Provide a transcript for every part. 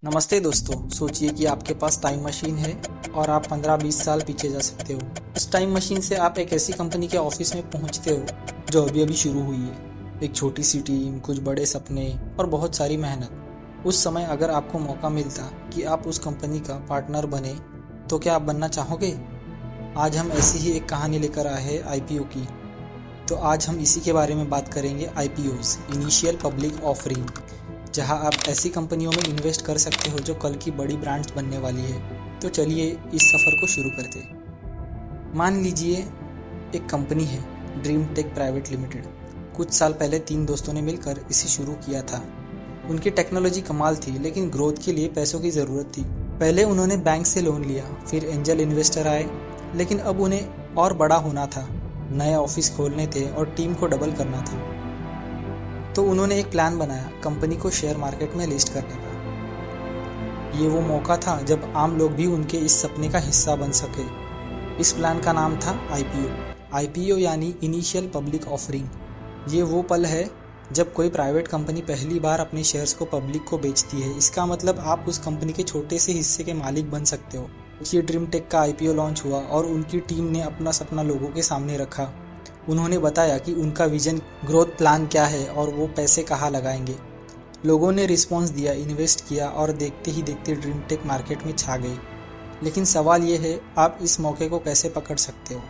नमस्ते दोस्तों। सोचिए कि आपके पास टाइम मशीन है और आप 15-20 साल पीछे जा सकते हो। उस टाइम मशीन से आप एक ऐसी कंपनी के ऑफिस में पहुंचते हो जो अभी अभी शुरू हुई है। एक छोटी सी टीम, कुछ बड़े सपने और बहुत सारी मेहनत। उस समय अगर आपको मौका मिलता कि आप उस कंपनी का पार्टनर बने तो क्या आप बनना चाहोगे? आज हम ऐसी ही एक कहानी लेकर आए हैं आईपीओ की। तो आज हम इसी के बारे में बात करेंगे, आईपीओज, इनिशियल पब्लिक ऑफरिंग, जहां आप ऐसी कंपनियों में इन्वेस्ट कर सकते हो जो कल की बड़ी ब्रांड्स बनने वाली है। तो चलिए इस सफ़र को शुरू करते हैं। मान लीजिए एक कंपनी है, ड्रीम टेक प्राइवेट लिमिटेड। कुछ साल पहले 3 दोस्तों ने मिलकर इसे शुरू किया था। उनकी टेक्नोलॉजी कमाल थी, लेकिन ग्रोथ के लिए पैसों की ज़रूरत थी। पहले उन्होंने बैंक से लोन लिया, फिर एंजल इन्वेस्टर आए, लेकिन अब उन्हें और बड़ा होना था। नए ऑफिस खोलने थे और टीम को डबल करना था। तो उन्होंने एक प्लान बनाया, कंपनी को शेयर मार्केट में लिस्ट करने का। ये वो मौका था जब आम लोग भी उनके इस सपने का हिस्सा बन सके। इस प्लान का नाम था आईपीओ। आईपीओ यानी इनिशियल पब्लिक ऑफरिंग। ये वो पल है जब कोई प्राइवेट कंपनी पहली बार अपने शेयर्स को पब्लिक को बेचती है। इसका मतलब आप उस कंपनी के छोटे से हिस्से के मालिक बन सकते हो। ये ड्रीम टेक का आईपीओ लॉन्च हुआ और उनकी टीम ने अपना सपना लोगों के सामने रखा। उन्होंने बताया कि उनका विजन, ग्रोथ प्लान क्या है और वो पैसे कहाँ लगाएंगे। लोगों ने रिस्पॉन्स दिया, इन्वेस्ट किया और देखते ही देखते ड्रीम टेक मार्केट में छा गई। लेकिन सवाल ये है, आप इस मौके को कैसे पकड़ सकते हो?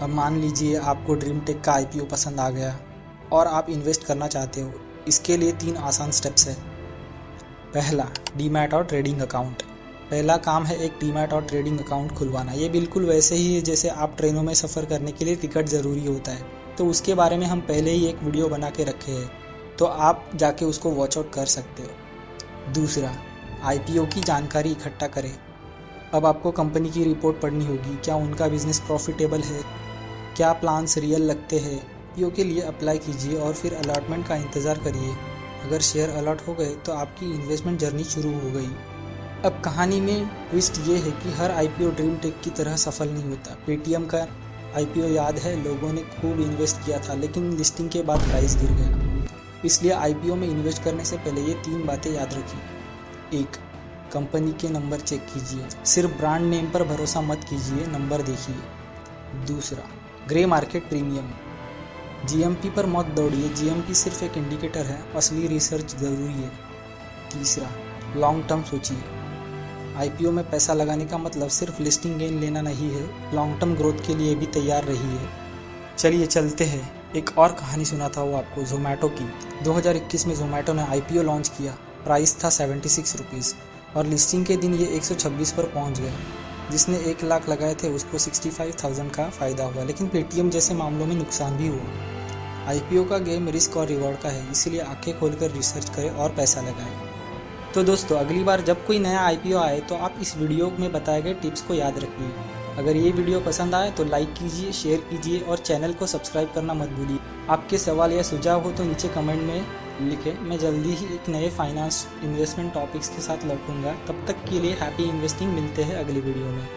अब मान लीजिए आपको ड्रीम टेक का आईपीओ पसंद आ गया और आप इन्वेस्ट करना चाहते हो। इसके लिए 3 आसान स्टेप्स है। पहला, डीमैट और ट्रेडिंग अकाउंट। पहला काम है एक डीमैट और ट्रेडिंग अकाउंट खुलवाना। ये बिल्कुल वैसे ही है जैसे आप ट्रेनों में सफ़र करने के लिए टिकट ज़रूरी होता है। तो उसके बारे में हम पहले ही एक वीडियो बना के रखे हैं, तो आप जाके उसको वॉच आउट कर सकते हो। दूसरा, आईपीओ की जानकारी इकट्ठा करें। अब आपको कंपनी की रिपोर्ट पढ़नी होगी। क्या उनका बिजनेस प्रॉफिटेबल है? क्या प्लान्स रियल लगते हैं? आईपीओ के लिए अप्लाई कीजिए और फिर अलॉटमेंट का इंतज़ार करिए। अगर शेयर अलॉट हो गए तो आपकी इन्वेस्टमेंट जर्नी शुरू हो गई। अब कहानी में ट्विस्ट ये है कि हर आईपीओ ड्रीम टेक की तरह सफल नहीं होता। पेटीएम का आईपीओ याद है, लोगों ने खूब इन्वेस्ट किया था, लेकिन लिस्टिंग के बाद प्राइस गिर गया। इसलिए आईपीओ में इन्वेस्ट करने से पहले ये 3 बातें याद रखिए। 1, कंपनी के नंबर चेक कीजिए। सिर्फ ब्रांड नेम पर भरोसा मत कीजिए, नंबर देखिए। दूसरा, ग्रे मार्केट प्रीमियम। जीएमपी पर मत दौड़िए, जीएमपी सिर्फ एक इंडिकेटर है, असली रिसर्च ज़रूरी है। तीसरा, लॉन्ग टर्म सोचिए। आईपीओ में पैसा लगाने का मतलब सिर्फ लिस्टिंग गेन लेना नहीं है, लॉन्ग टर्म ग्रोथ के लिए भी तैयार रहिए। चलिए चलते हैं, एक और कहानी सुनाता हूँ आपको, जोमेटो की। 2021 में जोमेटो ने आईपीओ लॉन्च किया। प्राइस था 76 रुपीज़ और लिस्टिंग के दिन ये 126 पर पहुँच गया। जिसने 1 लाख लगाए थे उसको 65,000 का फ़ायदा हुआ, लेकिन पेटीएम जैसे मामलों में नुकसान भी हुआ। आईपीओ का गेम रिस्क और रिवॉर्ड का है, इसीलिए आंखें खोलकर रिसर्च करें और पैसा लगाएं। तो दोस्तों, अगली बार जब कोई नया आईपीओ आए तो आप इस वीडियो में बताए गए टिप्स को याद रखिए। अगर ये वीडियो पसंद आए तो लाइक कीजिए, शेयर कीजिए और चैनल को सब्सक्राइब करना मत भूलिए। आपके सवाल या सुझाव हो तो नीचे कमेंट में लिखें। मैं जल्दी ही एक नए फाइनेंस इन्वेस्टमेंट टॉपिक्स के साथ लौटूंगा। तब तक के लिए हैप्पी इन्वेस्टिंग। मिलते हैं अगली वीडियो में।